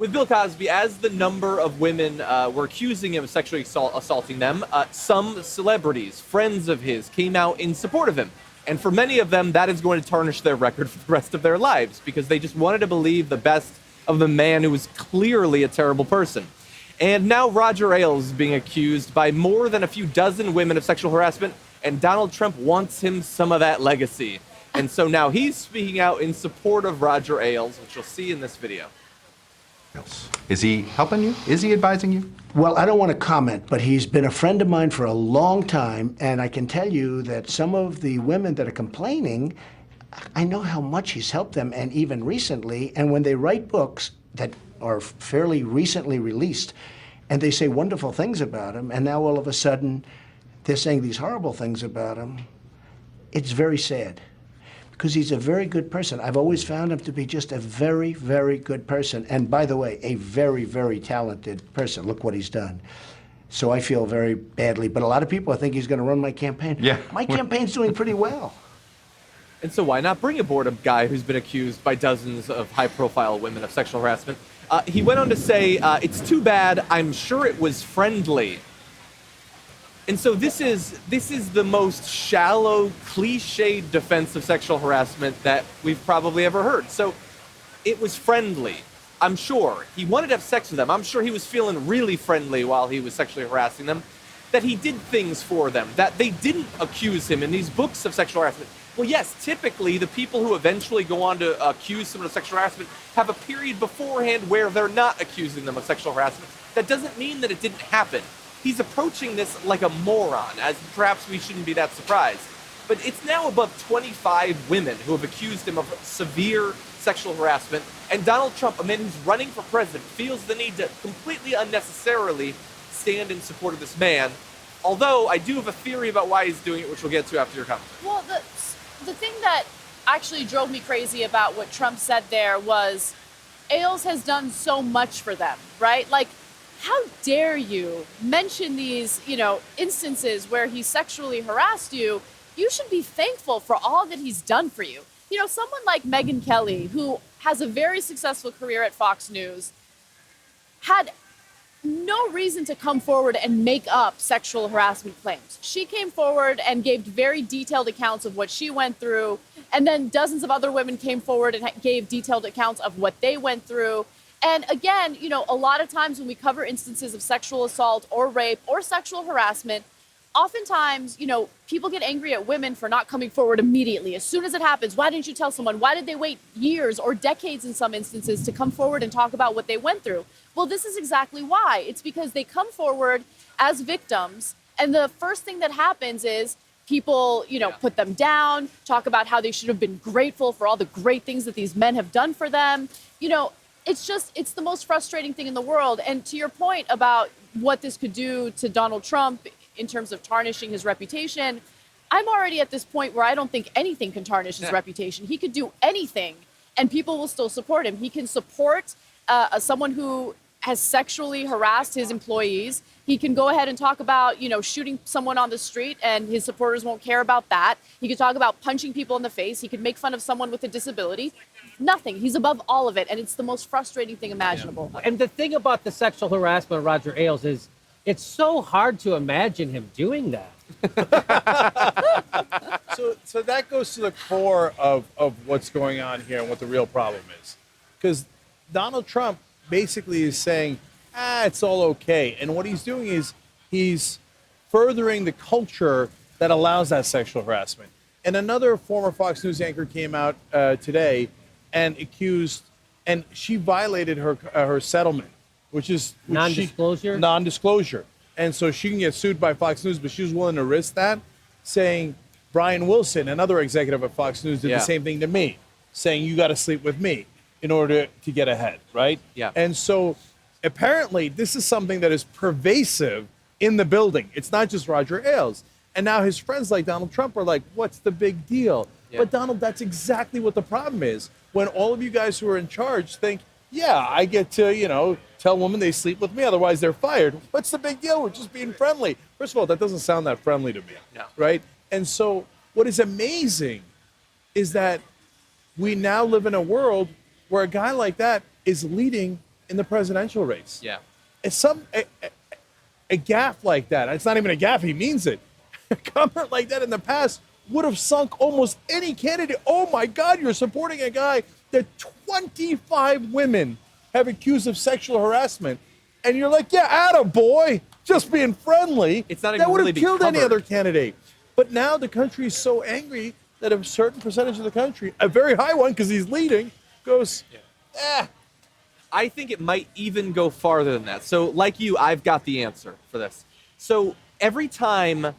With Bill Cosby, as the number of women were accusing him of sexually assaulting them, some celebrities, friends of his, came out in support of him. And for many of them, that is going to tarnish their record for the rest of their lives because they just wanted to believe the best of the man who was clearly a terrible person. And now Roger Ailes is being accused by more than a few dozen women of sexual harassment, and Donald Trump wants him some of that legacy. And so now he's speaking out in support of Roger Ailes, which you'll see in this video. Is he helping you? Is he advising you? Well, I don't want to comment, but he's been a friend of mine for a long time, and I can tell you that some of the women that are complaining, I know how much he's helped them, and even recently, and when they write books that are fairly recently released, and they say wonderful things about him, and now all of a sudden they're saying these horrible things about him, it's very sad. Because he's a very good person. I've always found him to be just a very, very good person. And by the way, a very, very talented person. Look what he's done. So I feel very badly. But a lot of people, I think he's going to run my campaign. Yeah. My campaign's doing pretty well. And so why not bring aboard a guy who's been accused by dozens of high-profile women of sexual harassment? He went on to say, it's too bad, I'm sure it was friendly. And so this is the most shallow, cliched defense of sexual harassment that we've probably ever heard. So it was friendly. I'm sure he wanted to have sex with them. I'm sure he was feeling really friendly while he was sexually harassing them, that he did things for them, that they didn't accuse him in these books of sexual harassment. Well, yes, typically the people who eventually go on to accuse someone of sexual harassment have a period beforehand where they're not accusing them of sexual harassment. That doesn't mean that it didn't happen. He's approaching this like a moron, as perhaps we shouldn't be that surprised. But it's now above 25 women who have accused him of severe sexual harassment, and Donald Trump, a man who's running for president, feels the need to completely unnecessarily stand in support of this man. Although I do have a theory about why he's doing it, which we'll get to after your comment. Well, the thing that actually drove me crazy about what Trump said there was Ailes has done so much for them, right? Like, how dare you mention these, instances where he sexually harassed you? You should be thankful for all that he's done for you. Someone like Megyn Kelly, who has a very successful career at Fox News, had no reason to come forward and make up sexual harassment claims. She came forward and gave very detailed accounts of what she went through, and then dozens of other women came forward and gave detailed accounts of what they went through. And again, a lot of times when we cover instances of sexual assault or rape or sexual harassment, oftentimes, people get angry at women for not coming forward immediately. As soon as it happens, why didn't you tell someone? Why did they wait years or decades in some instances to come forward and talk about what they went through? Well, this is exactly why. It's because they come forward as victims, and the first thing that happens is people, put them down, talk about how they should have been grateful for all the great things that these men have done for them. It's the most frustrating thing in the world. And to your point about what this could do to Donald Trump in terms of tarnishing his reputation, I'm already at this point where I don't think anything can tarnish his reputation. He could do anything and people will still support him. He can support someone who has sexually harassed his employees. He can go ahead and talk about, shooting someone on the street and his supporters won't care about that. He could talk about punching people in the face. He could make fun of someone with a disability. Nothing. He's above all of it, and it's the most frustrating thing imaginable. And the thing about the sexual harassment of Roger Ailes is it's so hard to imagine him doing that. So that goes to the core of what's going on here and what the real problem is. Because Donald Trump basically is saying, it's all okay. And what he's doing is he's furthering the culture that allows that sexual harassment. And another former Fox News anchor came out today and accused, and she violated her settlement, which is non-disclosure. And so she can get sued by Fox News, but she was willing to risk that, saying Brian Wilson, another executive at Fox News, did the same thing to me, saying you got to sleep with me in order to get ahead, right? Yeah. And so apparently this is something that is pervasive in the building. It's not just Roger Ailes. And now his friends like Donald Trump are like, what's the big deal? Yeah. But Donald, that's exactly what the problem is. When all of you guys who are in charge think, I get to, tell women they sleep with me, otherwise they're fired. What's the big deal? We're just being friendly. First of all, that doesn't sound that friendly to me, right? And so what is amazing is that we now live in a world where a guy like that is leading in the presidential race. Yeah. It's a gaffe like that. It's not even a gaffe. He means it. A comment like that in the past would have sunk almost any candidate. Oh my God, you're supporting a guy that 25 women have accused of sexual harassment. And you're like, yeah, attaboy, just being friendly. It's not even that would really have being killed any covered. other candidate. But now the country is so angry that a certain percentage of the country, a very high one because he's leading, goes, I think it might even go farther than that. So, like you, I've got the answer for this. So, every time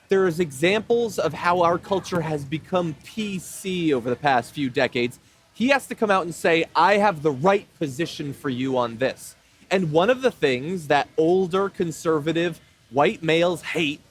there's examples of how our culture has become PC over the past few decades, he has to come out and say, I have the right position for you on this. And one of the things that older conservative white males hate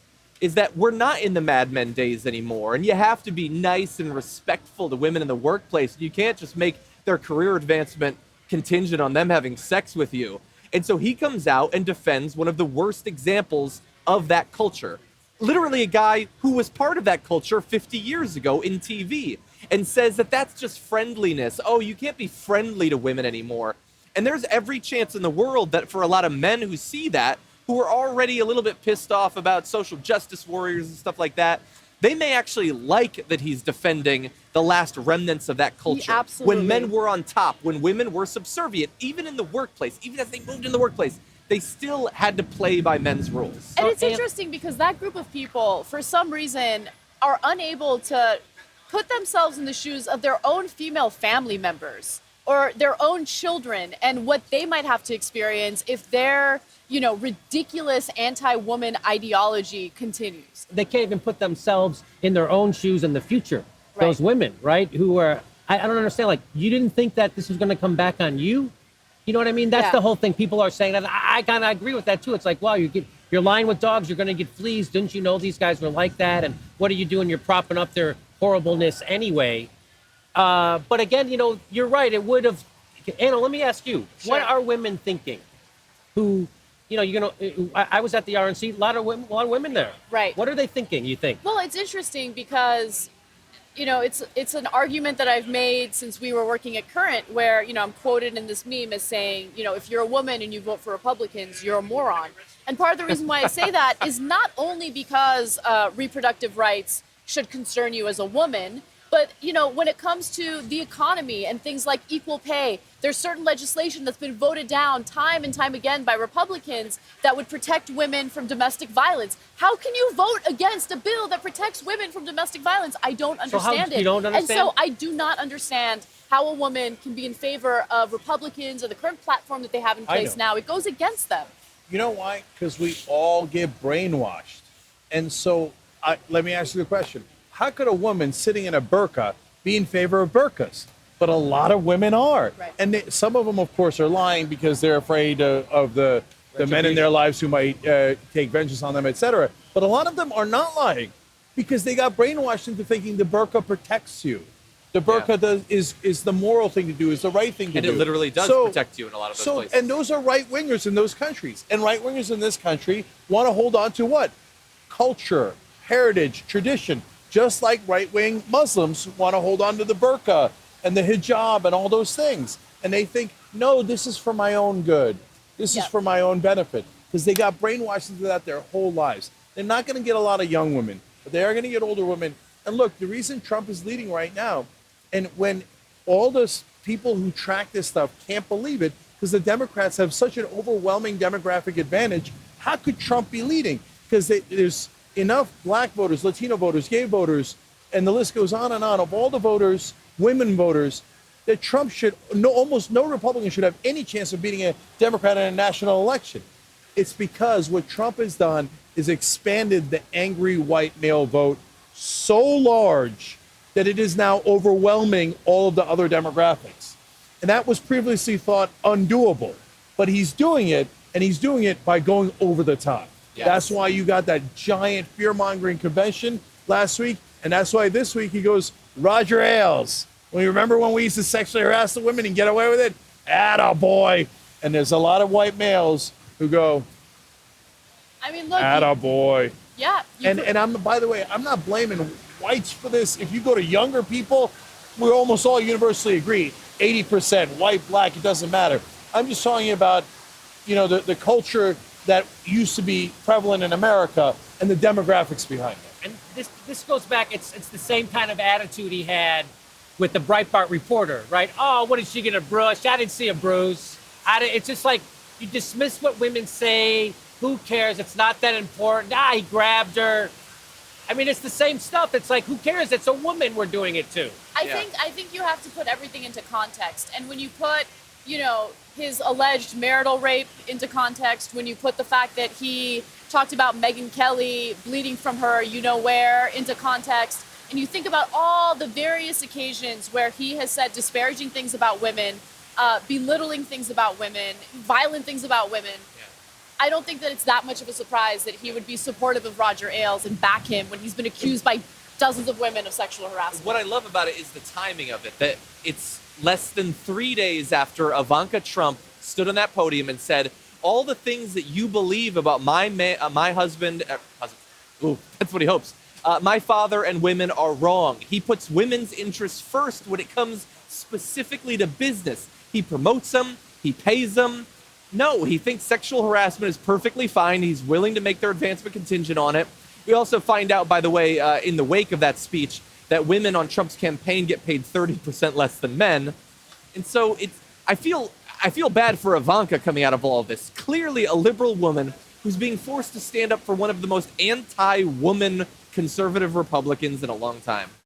is that we're not in the Mad Men days anymore, and you have to be nice and respectful to women in the workplace. You can't just make their career advancement contingent on them having sex with you. And so he comes out and defends one of the worst examples of that culture. Literally a guy who was part of that culture 50 years ago in TV, and says that that's just friendliness. Oh, you can't be friendly to women anymore. And there's every chance in the world that for a lot of men who see that, who are already a little bit pissed off about social justice warriors and stuff like that, they may actually like that he's defending the last remnants of that culture. Absolutely. When men were on top, when women were subservient, even in the workplace, even as they moved in the workplace, they still had to play by men's rules. And it's interesting because that group of people, for some reason, are unable to put themselves in the shoes of their own female family members or their own children and what they might have to experience if their, ridiculous anti-woman ideology continues. They can't even put themselves in their own shoes in the future. Right. Those women, right, who are, I don't understand, like, you didn't think that this was going to come back on you? You know what I mean? That's the whole thing. People are saying that. I kind of agree with that, too. It's like, wow, you're lying with dogs. You're going to get fleas. Didn't you know these guys were like that? And what are you doing? You're propping up their horribleness anyway. But again, you're right. It would have. Anna, let me ask you, what are women thinking who, I was at the RNC, a lot of women there. Right. What are they thinking, you think? Well, it's interesting because, it's an argument that I've made since we were working at Current where, I'm quoted in this meme as saying, if you're a woman and you vote for Republicans, you're a moron. And part of the reason why I say that is not only because reproductive rights should concern you as a woman, but, when it comes to the economy and things like equal pay, there's certain legislation that's been voted down time and time again by Republicans that would protect women from domestic violence. How can you vote against a bill that protects women from domestic violence? I don't understand it. You don't understand? And so I do not understand how a woman can be in favor of Republicans or the current platform that they have in place now. It goes against them. You know why? Because we all get brainwashed. And so let me ask you the question. How could a woman sitting in a burqa be in favor of burqas? But a lot of women are. Right. And some of them, of course, are lying because they're afraid of the men in their lives who might take vengeance on them, etc. But a lot of them are not lying because they got brainwashed into thinking the burqa protects you. The burqa is the moral thing to do, is the right thing to do. And it literally does protect you in a lot of those places. And those are right-wingers in those countries. And right-wingers in this country want to hold on to what? Culture, heritage, tradition. Just like right-wing Muslims want to hold on to the burqa and the hijab and all those things. And they think, no, this is for my own good. This is for my own benefit. Because they got brainwashed into that their whole lives. They're not going to get a lot of young women, but they are going to get older women. And look, the reason Trump is leading right now, and when all those people who track this stuff can't believe it, because the Democrats have such an overwhelming demographic advantage, how could Trump be leading? Because there's enough black voters, Latino voters, gay voters, and the list goes on of all the voters, women voters, that Trump almost no Republican should have any chance of beating a Democrat in a national election. It's because what Trump has done is expanded the angry white male vote so large that it is now overwhelming all of the other demographics. And that was previously thought undoable. But he's doing it, and he's doing it by going over the top. Yes. That's why you got that giant fear-mongering convention last week, and that's why this week he goes, Roger Ailes. Well, you remember when we used to sexually harass the women and get away with it? Attaboy. And there's a lot of white males who go, I mean, look. Attaboy. Yeah. And I'm, by the way, I'm not blaming whites for this. If you go to younger people, we almost all universally agree, 80% white, black, it doesn't matter. I'm just talking about, the culture that used to be prevalent in America and the demographics behind it. And this goes back. It's the same kind of attitude he had with the Breitbart reporter, right? Oh, what is she gonna bruise? I didn't see a bruise. It's just like you dismiss what women say. Who cares? It's not that important. He grabbed her. I mean, it's the same stuff. It's like, who cares? It's a woman we're doing it to. I think you have to put everything into context. And when you put, his alleged marital rape into context, when you put the fact that he talked about Megyn Kelly bleeding from her, where, into context, and you think about all the various occasions where he has said disparaging things about women, belittling things about women, violent things about women, I don't think that it's that much of a surprise that he would be supportive of Roger Ailes and back him when he's been accused by dozens of women of sexual harassment. What I love about it is the timing of it, that it's less than 3 days after Ivanka Trump stood on that podium and said, all the things that you believe about my husband, ooh, that's what he hopes, my father and women are wrong. He puts women's interests first when it comes specifically to business. He promotes them, he pays them. No, he thinks sexual harassment is perfectly fine. He's willing to make their advancement contingent on it. We also find out, by the way, in the wake of that speech, that women on Trump's campaign get paid 30% less than men. And so I feel bad for Ivanka coming out of all of this. Clearly a liberal woman who's being forced to stand up for one of the most anti-woman conservative Republicans in a long time.